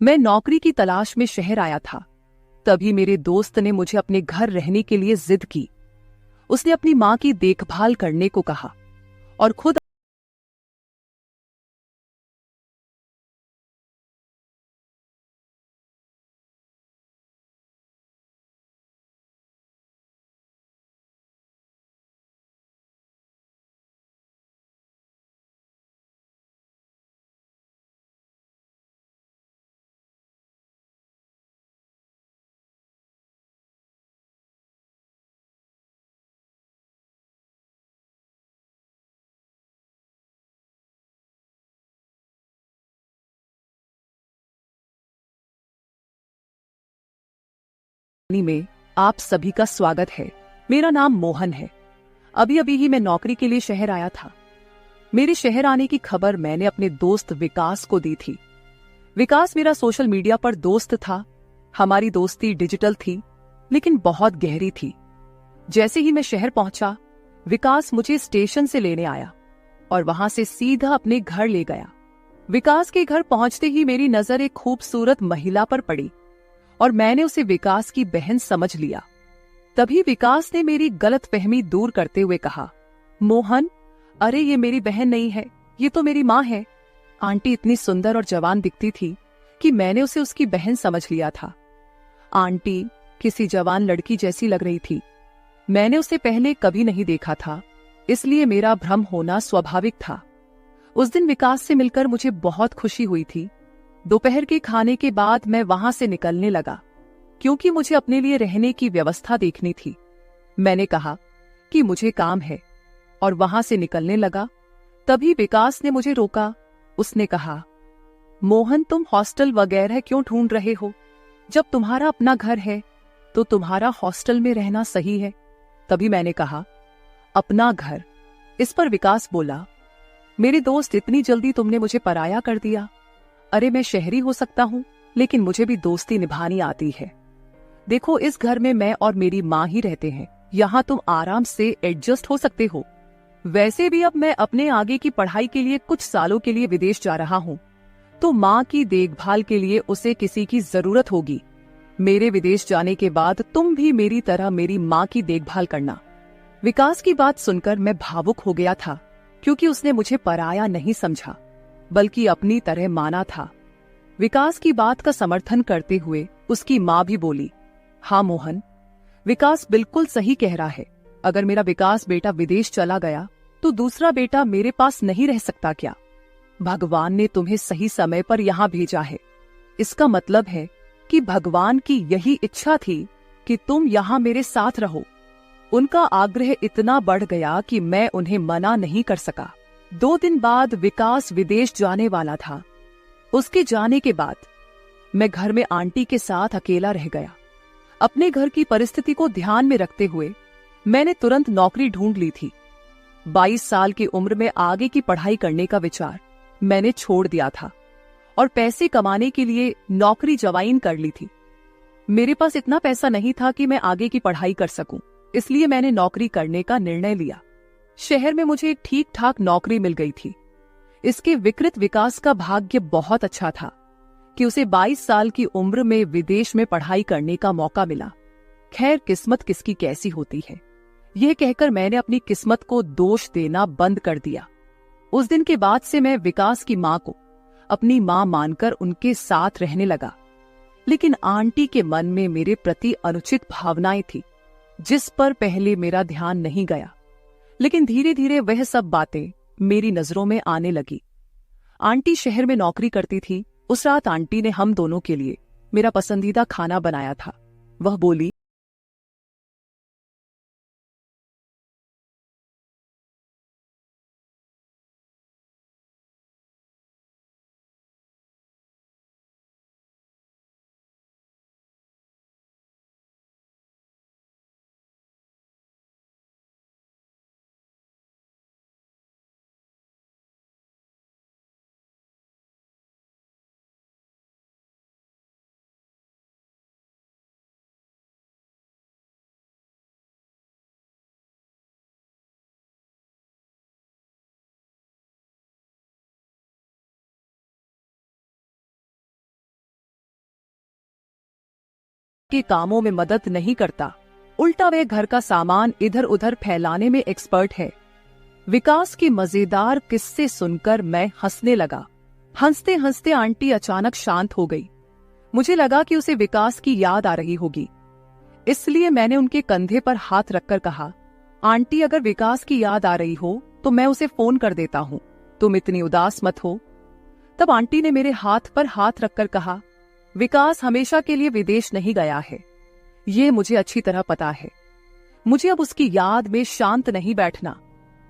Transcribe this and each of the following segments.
मैं नौकरी की तलाश में शहर आया था। तभी मेरे दोस्त ने मुझे अपने घर रहने के लिए जिद की। उसने अपनी मां की देखभाल करने को कहा और खुद में आप सभी का स्वागत है। मेरा नाम मोहन है। अभी अभी ही मैं नौकरी के लिए शहर आया था। मेरे शहर आने की खबर मैंने अपने दोस्त विकास को दी थी। विकास मेरा सोशल मीडिया पर दोस्त था। हमारी दोस्ती डिजिटल थी, लेकिन बहुत गहरी थी। जैसे ही मैं शहर पहुंचा, विकास मुझे स्टेशन से लेने आया और वहां से सीधा अपने घर ले गया। विकास के घर पहुंचते ही मेरी नजर एक खूबसूरत महिला पर पड़ी और मैंने उसे विकास की बहन समझ लिया। तभी विकास ने मेरी गलतफहमी दूर करते हुए कहा, मोहन, अरे ये मेरी बहन नहीं है, ये तो मेरी माँ है। आंटी इतनी सुंदर और जवान दिखती थी कि मैंने उसे उसकी बहन समझ लिया था। आंटी किसी जवान लड़की जैसी लग रही थी। मैंने उसे पहले कभी नहीं देखा था, इसलिए मेरा भ्रम होना स्वाभाविक था। उस दिन विकास से मिलकर मुझे बहुत खुशी हुई थी। दोपहर के खाने के बाद मैं वहां से निकलने लगा, क्योंकि मुझे अपने लिए रहने की व्यवस्था देखनी थी। मैंने कहा कि मुझे काम है और वहां से निकलने लगा। तभी विकास ने मुझे रोका। उसने कहा, मोहन, तुम हॉस्टल वगैरह क्यों ढूंढ रहे हो? जब तुम्हारा अपना घर है तो तुम्हारा हॉस्टल में रहना सही है। तभी मैंने कहा, अपना घर? इस पर विकास बोला, मेरे दोस्त, इतनी जल्दी तुमने मुझे पराया कर दिया? अरे मैं शहरी हो सकता हूँ, लेकिन मुझे भी दोस्ती निभानी आती है। देखो, इस घर में मैं और मेरी माँ ही रहते हैं। यहाँ तुम आराम से एडजस्ट हो सकते हो। वैसे भी अब मैं अपने आगे की पढ़ाई के लिए कुछ सालों के लिए विदेश जा रहा हूँ, तो माँ की देखभाल के लिए उसे किसी की जरूरत होगी। मेरे विदेश जाने के बाद तुम भी मेरी तरह मेरी माँ की देखभाल करना। विकास की बात सुनकर मैं भावुक हो गया था, क्योंकि उसने मुझे पराया नहीं समझा, बल्कि अपनी तरह माना था। विकास की बात का समर्थन करते हुए उसकी माँ भी बोली, हाँ मोहन, विकास बिल्कुल सही कह रहा है। अगर मेरा विकास बेटा विदेश चला गया तो दूसरा बेटा मेरे पास नहीं रह सकता क्या? भगवान ने तुम्हें सही समय पर यहाँ भेजा है। इसका मतलब है कि भगवान की यही इच्छा थी कि तुम यहाँ मेरे साथ रहो। उनका आग्रह इतना बढ़ गया कि मैं उन्हें मना नहीं कर सका। 2 दिन बाद विकास विदेश जाने वाला था। उसके जाने के बाद मैं घर में आंटी के साथ अकेला रह गया। अपने घर की परिस्थिति को ध्यान में रखते हुए मैंने तुरंत नौकरी ढूंढ ली थी। 22 साल की उम्र में आगे की पढ़ाई करने का विचार मैंने छोड़ दिया था और पैसे कमाने के लिए नौकरी ज्वाइन कर ली थी। मेरे पास इतना पैसा नहीं था कि मैं आगे की पढ़ाई कर सकूं, इसलिए मैंने नौकरी करने का निर्णय लिया। शहर में मुझे एक ठीक ठाक नौकरी मिल गई थी। इसके विकृत विकास का भाग्य बहुत अच्छा था कि उसे 22 साल की उम्र में विदेश में पढ़ाई करने का मौका मिला। खैर, किस्मत किसकी कैसी होती है, यह कहकर मैंने अपनी किस्मत को दोष देना बंद कर दिया। उस दिन के बाद से मैं विकास की माँ को अपनी माँ मानकर उनके साथ रहने लगा। लेकिन आंटी के मन में मेरे प्रति अनुचित भावनाएं थी, जिस पर पहले मेरा ध्यान नहीं गया। लेकिन धीरे धीरे वह सब बातें मेरी नजरों में आने लगी। आंटी शहर में नौकरी करती थी। उस रात आंटी ने हम दोनों के लिए मेरा पसंदीदा खाना बनाया था। वह बोली, के कामों में मदद नहीं करता, उल्टा वह घर का सामान इधर उधर फैलाने में एक्सपर्ट है। विकास की मजेदार किस्से सुनकर मैं हंसने लगा। हंसते हंसते आंटी अचानक शांत हो गई। मुझे लगा कि उसे विकास की याद आ रही होगी, इसलिए मैंने उनके कंधे पर हाथ रखकर कहा, आंटी अगर विकास की याद आ रही हो तो मैं उसे फोन कर देता हूँ, तुम इतनी उदास मत हो। तब आंटी ने मेरे हाथ पर हाथ रखकर कहा, विकास हमेशा के लिए विदेश नहीं गया है, ये मुझे अच्छी तरह पता है। मुझे अब उसकी याद में शांत नहीं बैठना,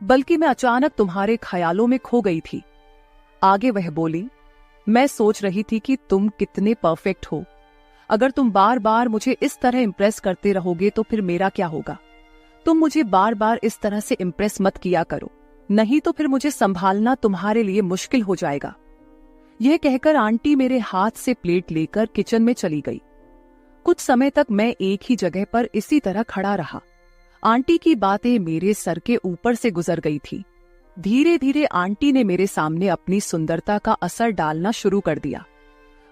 बल्कि मैं अचानक तुम्हारे ख्यालों में खो गई थी। आगे वह बोली, मैं सोच रही थी कि तुम कितने परफेक्ट हो। अगर तुम बार बार मुझे इस तरह इम्प्रेस करते रहोगे तो फिर मेरा क्या होगा। तुम मुझे बार बार इस तरह से इम्प्रेस मत किया करो, नहीं तो फिर मुझे संभालना तुम्हारे लिए मुश्किल हो जाएगा। यह कहकर आंटी मेरे हाथ से प्लेट लेकर किचन में चली गई। कुछ समय तक मैं एक ही जगह पर इसी तरह खड़ा रहा। आंटी की बातें मेरे सर के ऊपर से गुजर गई थी। धीरे धीरे आंटी ने मेरे सामने अपनी सुंदरता का असर डालना शुरू कर दिया।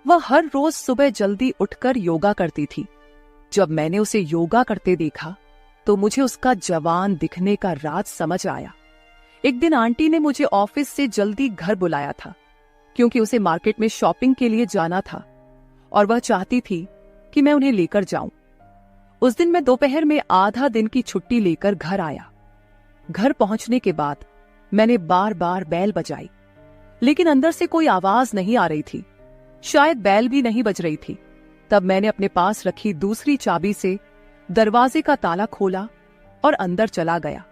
वह हर रोज सुबह जल्दी उठकर योगा करती थी। जब मैंने उसे योगा करते देखा तो मुझे उसका जवान दिखने का राज समझ आया। एक दिन आंटी ने मुझे ऑफिस से जल्दी घर बुलाया था, क्योंकि उसे मार्केट में शॉपिंग के लिए जाना था और वह चाहती थी कि मैं उन्हें लेकर जाऊं। उस दिन मैं दोपहर में आधा दिन की छुट्टी लेकर घर आया। घर पहुंचने के बाद मैंने बार बार बैल बजाई, लेकिन अंदर से कोई आवाज नहीं आ रही थी। शायद बैल भी नहीं बज रही थी। तब मैंने अपने पास रखी दूसरी चाबी से दरवाजे का ताला खोला और अंदर चला गया।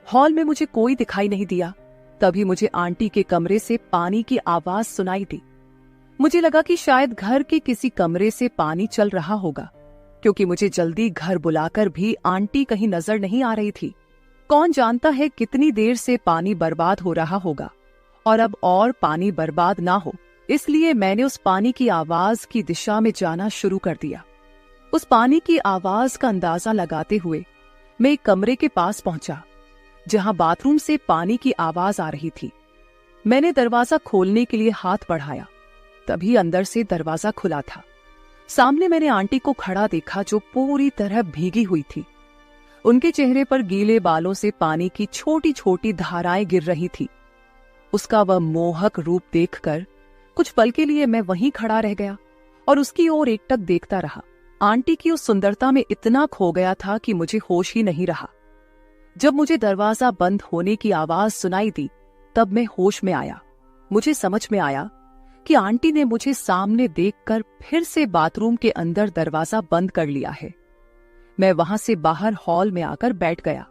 हॉल में मुझे कोई दिखाई नहीं दिया। तभी मुझे आंटी के कमरे से पानी की आवाज सुनाई दी। मुझे लगा कि शायद घर के किसी कमरे से पानी चल रहा होगा, क्योंकि मुझे जल्दी घर बुलाकर भी आंटी कहीं नजर नहीं आ रही थी। कौन जानता है कितनी देर से पानी बर्बाद हो रहा होगा और अब और पानी बर्बाद ना हो, इसलिए मैंने उस पानी की आवाज की दिशा में जाना शुरू कर दिया। उस पानी की आवाज का अंदाजा लगाते हुए मैं एक कमरे के पास पहुंचा, जहां बाथरूम से पानी की आवाज आ रही थी। मैंने दरवाजा खोलने के लिए हाथ बढ़ाया, तभी अंदर से दरवाजा खुला था। सामने मैंने आंटी को खड़ा देखा, जो पूरी तरह भीगी हुई थी। उनके चेहरे पर गीले बालों से पानी की छोटी छोटी धाराएं गिर रही थी। उसका वह मोहक रूप देखकर कुछ पल के लिए मैं वहीं खड़ा रह गया और उसकी ओर एकटक देखता रहा। आंटी की उस सुंदरता में इतना खो गया था कि मुझे होश ही नहीं रहा। जब मुझे दरवाजा बंद होने की आवाज सुनाई दी, तब मैं होश में आया। मुझे समझ में आया कि आंटी ने मुझे सामने देखकर फिर से बाथरूम के अंदर दरवाजा बंद कर लिया है। मैं वहां से बाहर हॉल में आकर बैठ गया।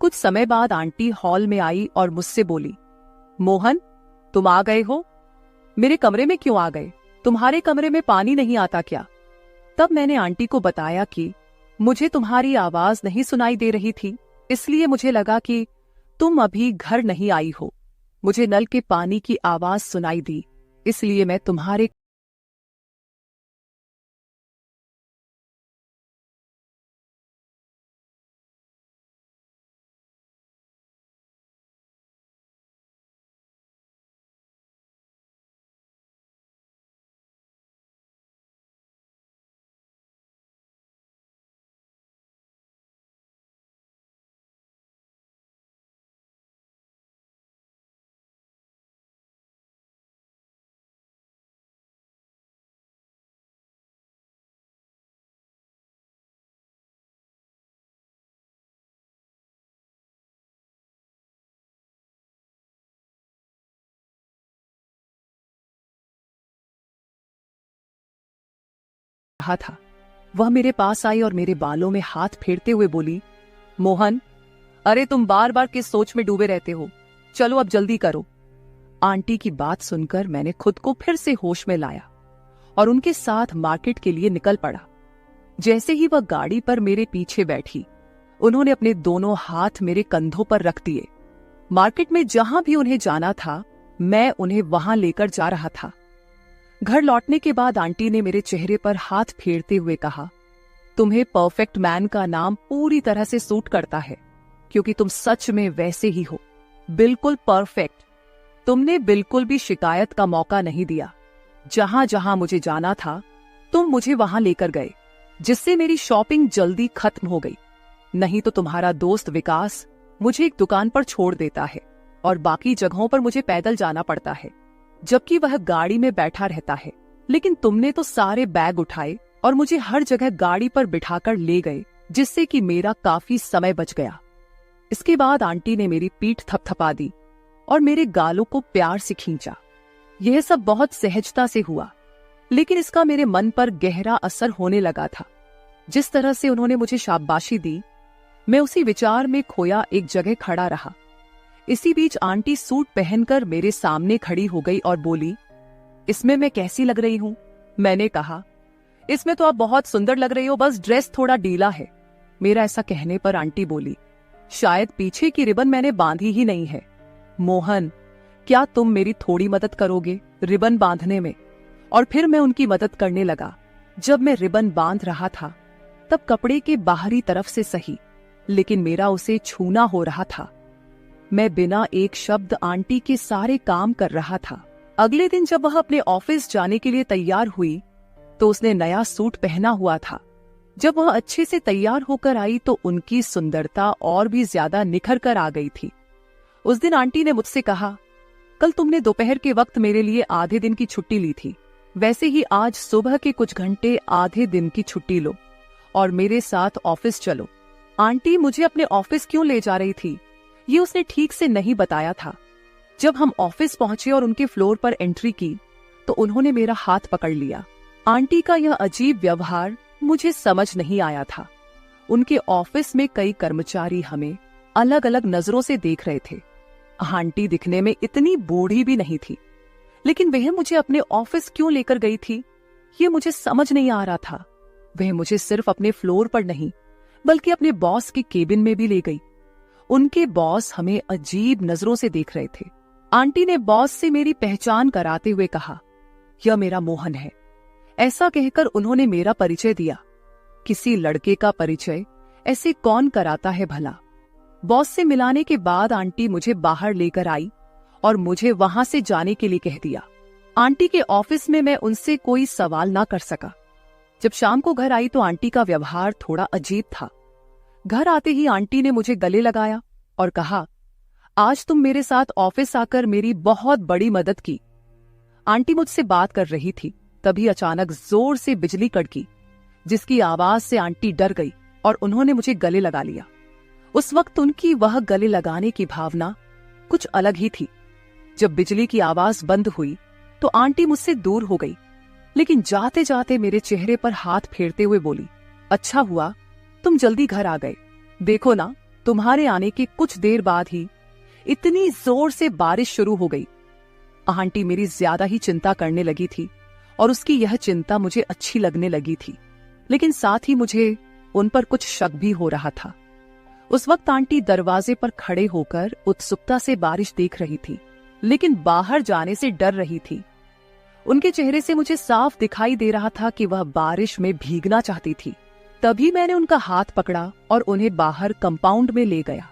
कुछ समय बाद आंटी हॉल में आई और मुझसे बोली, मोहन, तुम आ गए हो? मेरे कमरे में क्यों आ गए? तुम्हारे कमरे में पानी नहीं आता क्या? तब मैंने आंटी को बताया कि मुझे तुम्हारी आवाज नहीं सुनाई दे रही थी, इसलिए मुझे लगा कि तुम अभी घर नहीं आई हो। मुझे नल के पानी की आवाज सुनाई दी, इसलिए मैं तुम्हारे कहा था। वह मेरे पास आई और मेरे बालों में हाथ फेरते हुए बोली, मोहन, अरे तुम बार बार किस सोच में डूबे रहते हो? चलो अब जल्दी करो। आंटी की बात सुनकर मैंने खुद को फिर से होश में लाया और उनके साथ मार्केट के लिए निकल पड़ा। जैसे ही वह गाड़ी पर मेरे पीछे बैठी, उन्होंने अपने दोनों हाथ मेरे कंधों पर रख दिए। मार्केट में जहां भी उन्हें जाना था, मैं उन्हें वहां लेकर जा रहा था। घर लौटने के बाद आंटी ने मेरे चेहरे पर हाथ फेरते हुए कहा, तुम्हें परफेक्ट मैन का नाम पूरी तरह से सूट करता है, क्योंकि तुम सच में वैसे ही हो, बिल्कुल परफेक्ट। तुमने बिल्कुल भी शिकायत का मौका नहीं दिया। जहां जहां मुझे जाना था, तुम मुझे वहां लेकर गए। जिससे मेरी शॉपिंग जल्दी खत्म हो गई। नहीं तो तुम्हारा दोस्त विकास मुझे एक दुकान पर छोड़ देता है और बाकी जगहों पर मुझे पैदल जाना पड़ता है, जबकि वह गाड़ी में बैठा रहता है। लेकिन तुमने तो सारे बैग उठाए और मुझे हर जगह गाड़ी पर बिठाकर ले गए, जिससे कि मेरा काफी समय बच गया। इसके बाद आंटी ने मेरी पीठ थपथपा दी और मेरे गालों को प्यार से खींचा। यह सब बहुत सहजता से हुआ, लेकिन इसका मेरे मन पर गहरा असर होने लगा था। जिस तरह से उन्होंने मुझे शाबाशी दी, मैं उसी विचार में खोया एक जगह खड़ा रहा। इसी बीच आंटी सूट पहनकर मेरे सामने खड़ी हो गई और बोली, इसमें मैं कैसी लग रही हूं? मैंने कहा, इसमें तो आप बहुत सुंदर लग रही हो, बस ड्रेस थोड़ा ढीला है। मेरा ऐसा कहने पर आंटी बोली, शायद पीछे की रिबन मैंने बांधी ही नहीं है। मोहन, क्या तुम मेरी थोड़ी मदद करोगे रिबन बांधने में? और फिर मैं उनकी मदद करने लगा। जब मैं रिबन बांध रहा था, तब कपड़े के बाहरी तरफ से सही, लेकिन मेरा उसे छूना हो रहा था। मैं बिना एक शब्द आंटी के सारे काम कर रहा था। अगले दिन जब वह अपने ऑफिस जाने के लिए तैयार हुई, तो उसने नया सूट पहना हुआ था। जब वह अच्छे से तैयार होकर आई तो उनकी सुंदरता और भी ज्यादा निखर कर आ गई थी। उस दिन आंटी ने मुझसे कहा, कल तुमने दोपहर के वक्त मेरे लिए आधे दिन की छुट्टी ली थी, वैसे ही आज सुबह के कुछ घंटे आधे दिन की छुट्टी लो और मेरे साथ ऑफिस चलो। आंटी मुझे अपने ऑफिस क्यों ले जा रही थी, ये उसने ठीक से नहीं बताया था। जब हम ऑफिस पहुंचे और उनके फ्लोर पर एंट्री की, तो उन्होंने मेरा हाथ पकड़ लिया। आंटी का यह अजीब व्यवहार मुझे समझ नहीं आया था। उनके ऑफिस में कई कर्मचारी हमें अलग अलग नजरों से देख रहे थे। आंटी दिखने में इतनी बूढ़ी भी नहीं थी, लेकिन वह मुझे अपने ऑफिस क्यों लेकर गई थी, ये मुझे समझ नहीं आ रहा था। वह मुझे सिर्फ अपने फ्लोर पर नहीं, बल्कि अपने बॉस के केबिन में भी ले गई। उनके बॉस हमें अजीब नजरों से देख रहे थे। आंटी ने बॉस से मेरी पहचान कराते हुए कहा, यह मेरा मोहन है। ऐसा कहकर उन्होंने मेरा परिचय दिया। किसी लड़के का परिचय ऐसे कौन कराता है भला? बॉस से मिलाने के बाद आंटी मुझे बाहर लेकर आई और मुझे वहां से जाने के लिए कह दिया। आंटी के ऑफिस में मैं उनसे कोई सवाल ना कर सका। जब शाम को घर आई तो आंटी का व्यवहार थोड़ा अजीब था। घर आते ही आंटी ने मुझे गले लगाया और कहा, आज तुम मेरे साथ ऑफिस आकर मेरी बहुत बड़ी मदद की। आंटी मुझसे बात कर रही थी, तभी अचानक जोर से बिजली कड़की, जिसकी आवाज से आंटी डर गई और उन्होंने मुझे गले लगा लिया। उस वक्त उनकी वह गले लगाने की भावना कुछ अलग ही थी। जब बिजली की आवाज बंद हुई तो आंटी मुझसे दूर हो गई, लेकिन जाते जाते मेरे चेहरे पर हाथ फेरते हुए बोली, अच्छा हुआ तुम जल्दी घर आ गए। देखो ना, तुम्हारे आने के कुछ देर बाद ही इतनी जोर से बारिश शुरू हो गई। आंटी मेरी ज्यादा ही चिंता करने लगी थी और उसकी यह चिंता मुझे अच्छी लगने लगी थी, लेकिन साथ ही मुझे उन पर कुछ शक भी हो रहा था। उस वक्त आंटी दरवाजे पर खड़े होकर उत्सुकता से बारिश देख रही थी, लेकिन बाहर जाने से डर रही थी। उनके चेहरे से मुझे साफ दिखाई दे रहा था कि वह बारिश में भीगना चाहती थी। तभी मैंने उनका हाथ पकड़ा और उन्हें बाहर कंपाउंड में ले गया।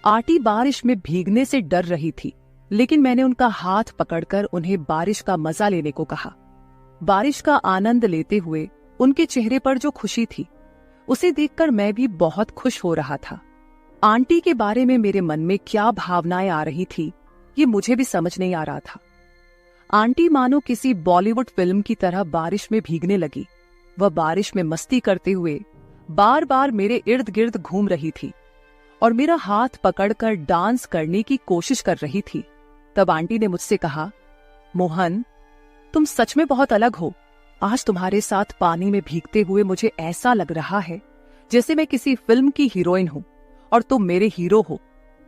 आंटी बारिश में भीगने से डर रही थी, लेकिन मैंने उनका हाथ पकड़कर उन्हें बारिश का मजा लेने को कहा। बारिश का आनंद लेते हुए उनके चेहरे पर जो खुशी थी, उसे देखकर मैं भी बहुत खुश हो रहा था। आंटी के बारे में मेरे मन में क्या भावनाएं आ रही थी, ये मुझे भी समझ नहीं आ रहा था। आंटी मानो किसी बॉलीवुड फिल्म की तरह बारिश में भीगने लगी। वह बारिश में मस्ती करते हुए बार बार मेरे इर्द गिर्द घूम रही थी और मेरा हाथ पकड़कर डांस करने की कोशिश कर रही थी। तब आंटी ने मुझसे कहा, मोहन, तुम सच में बहुत अलग हो। आज तुम्हारे साथ पानी में भीगते हुए मुझे ऐसा लग रहा है जैसे मैं किसी फिल्म की हीरोइन हूं और तुम मेरे हीरो हो।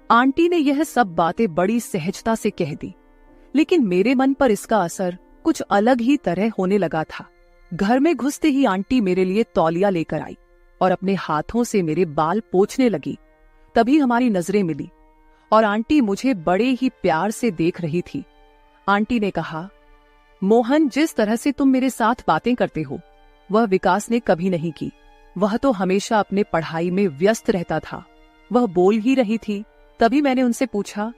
आंटी ने यह सब बातें बड़ी सहजता से कह दी, लेकिन मेरे मन पर इसका असर कुछ अलग ही तरह होने लगा था। घर में घुसते ही आंटी मेरे लिए तौलिया लेकर आई और अपने हाथों से मेरे बाल पोंछने लगी। तभी हमारी नजरें मिली और आंटी मुझे बड़े ही प्यार से देख रही थी। आंटी ने कहा, मोहन, जिस तरह से तुम मेरे साथ बातें करते हो, वह विकास ने कभी नहीं की। वह तो हमेशा अपने पढ़ाई में व्यस्त रहता था। वह बोल ही रही थी, तभी मैंने उनसे पूछा,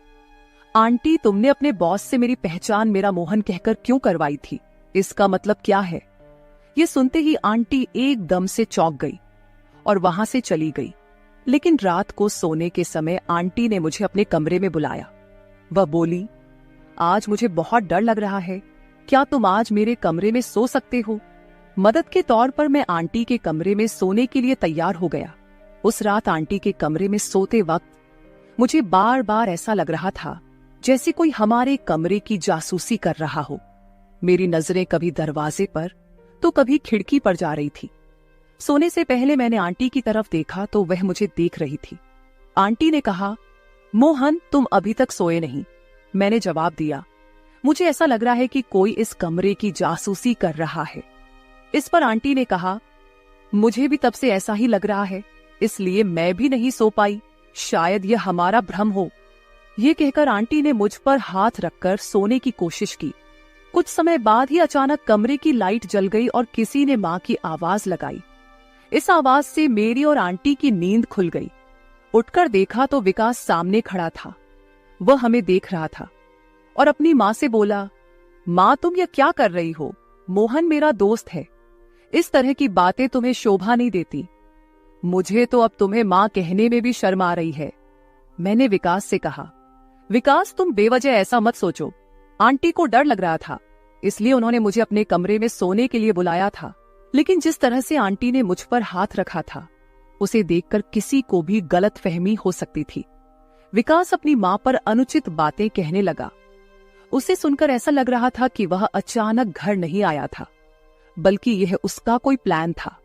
आंटी, तुमने अपने बॉस से मेरी पहचान मेरा मोहन कहकर क्यों करवाई थी? इसका मतलब क्या है? ये सुनते ही आंटी एकदम से चौंक गई और वहां से चली गई। लेकिन रात को सोने के समय आंटी ने मुझे अपने कमरे में बुलाया। वह बोली, आज मुझे बहुत डर लग रहा है, क्या तुम आज मेरे कमरे में सो सकते हो? मदद के तौर पर मैं आंटी के कमरे में सोने के लिए तैयार हो गया। उस रात आंटी के कमरे में सोते वक्त मुझे बार बार ऐसा लग रहा था जैसे कोई हमारे कमरे की जासूसी कर रहा हो। मेरी नजरें कभी दरवाजे पर तो कभी खिड़की पर जा रही थी। सोने से पहले मैंने आंटी की तरफ देखा तो वह मुझे देख रही थी। आंटी ने कहा, मोहन तुम अभी तक सोए नहीं। मैंने जवाब दिया, मुझे ऐसा लग रहा है कि कोई इस कमरे की जासूसी कर रहा है। इस पर आंटी ने कहा, मुझे भी तब से ऐसा ही लग रहा है, इसलिए मैं भी नहीं सो पाई, शायद यह हमारा भ्रम हो। ये कहकर आंटी ने मुझ पर हाथ रखकर सोने की कोशिश की। कुछ समय बाद ही अचानक कमरे की लाइट जल गई और किसी ने मां की आवाज लगाई। इस आवाज से मेरी और आंटी की नींद खुल गई। उठकर देखा तो विकास सामने खड़ा था। वह हमें देख रहा था और अपनी मां से बोला, मां तुम यह क्या कर रही हो? मोहन मेरा दोस्त है, इस तरह की बातें तुम्हें शोभा नहीं देती। मुझे तो अब तुम्हें मां कहने में भी शर्म आ रही है। मैंने विकास से कहा, विकास तुम बेवजह ऐसा मत सोचो, आंटी को डर लग रहा था, इसलिए उन्होंने मुझे अपने कमरे में सोने के लिए बुलाया था। लेकिन जिस तरह से आंटी ने मुझ पर हाथ रखा था, उसे देखकर किसी को भी गलतफहमी हो सकती थी। विकास अपनी मां पर अनुचित बातें कहने लगा। उसे सुनकर ऐसा लग रहा था कि वह अचानक घर नहीं आया था, बल्कि यह उसका कोई प्लान था।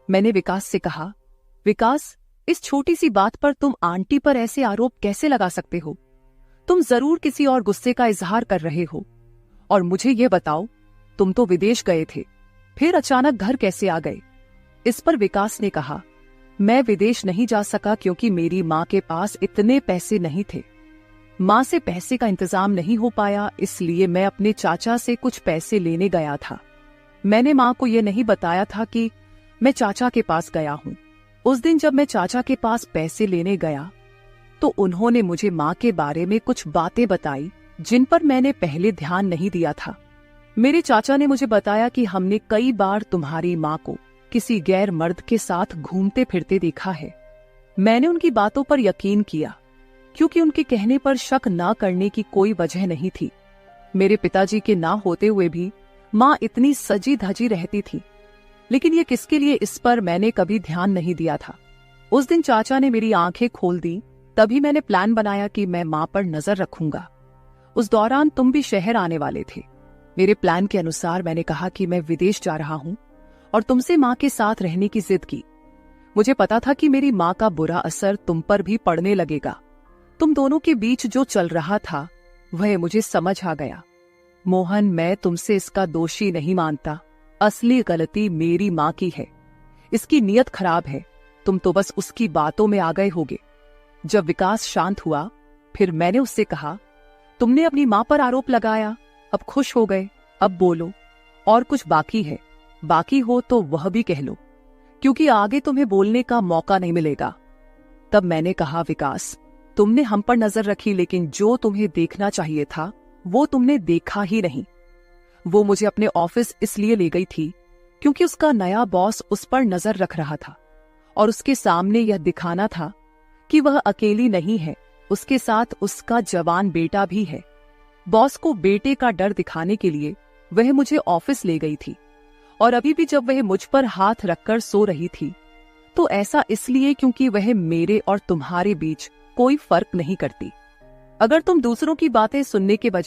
मैंने विकास से कहा, विकास इस छोटी सी बात पर तुम आंटी पर ऐसे आरोप कैसे लगा सकते हो? तुम जरूर किसी और गुस्से का इजहार कर रहे हो। और मुझे यह बताओ, तुम तो विदेश गए थे, फिर अचानक घर कैसे आ गए? इस पर विकास ने कहा, मैं विदेश नहीं जा सका क्योंकि मेरी मां के पास इतने पैसे नहीं थे। मां से पैसे का इंतजाम नहीं हो पाया, इसलिए मैं अपने चाचा से कुछ पैसे लेने गया था। मैंने मां को यह नहीं बताया था कि मैं चाचा के पास गया हूं। उस दिन जब मैं चाचा के पास पैसे लेने गया तो उन्होंने मुझे मां के बारे में कुछ बातें बताई जिन पर मैंने पहले ध्यान नहीं दिया था। मेरे चाचा ने मुझे बताया कि हमने कई बार तुम्हारी मां को किसी गैर मर्द के साथ घूमते फिरते देखा है। मैंने उनकी बातों पर यकीन किया क्योंकि उनके कहने पर शक न करने की कोई वजह नहीं थी। मेरे पिताजी के ना होते हुए भी मां इतनी सजी धजी रहती थी, लेकिन ये किसके लिए, इस पर मैंने कभी ध्यान नहीं दिया था। उस दिन चाचा ने मेरी आंखें खोल दी, तभी मैंने प्लान बनाया कि मैं मां पर नजर रखूंगा। उस दौरान तुम भी शहर आने वाले थे। मेरे प्लान के अनुसार मैंने कहा कि मैं विदेश जा रहा हूं और तुमसे मां के साथ रहने की जिद की। मुझे पता था कि मेरी मां का बुरा असर तुम पर भी पड़ने लगेगा। तुम दोनों के बीच जो चल रहा था वह मुझे समझ आ गया। मोहन, मैं तुमसे इसका दोषी नहीं मानता, असली गलती मेरी मां की है। इसकी नीयत खराब है, तुम तो बस उसकी बातों में आ गए होगे। जब विकास शांत हुआ, फिर मैंने उससे कहा, तुमने अपनी मां पर आरोप लगाया, अब खुश हो गए, अब बोलो, और कुछ बाकी है? बाकी हो तो वह भी कह लो, क्योंकि आगे तुम्हें बोलने का मौका नहीं मिलेगा। तब मैंने कहा, विकास तुमने हम पर नजर रखी, लेकिन जो तुम्हें देखना चाहिए था वो तुमने देखा ही नहीं। वो मुझे अपने ऑफिस इसलिए ले गई थी क्योंकि उसका नया बॉस उस पर नजर रख रहा था और उसके सामने यह दिखाना था कि वह अकेली नहीं है, उसके साथ उसका जवान बेटा भी है। बॉस को बेटे का डर दिखाने के लिए वह मुझे ऑफिस ले गई थी, और अभी भी जब वह मुझ पर हाथ रखकर सो रही थी तो ऐसा इसलिए क्योंकि वह मेरे और तुम्हारे बीच कोई फर्क नहीं करती। अगर तुम दूसरों की बातें सुनने के बजाय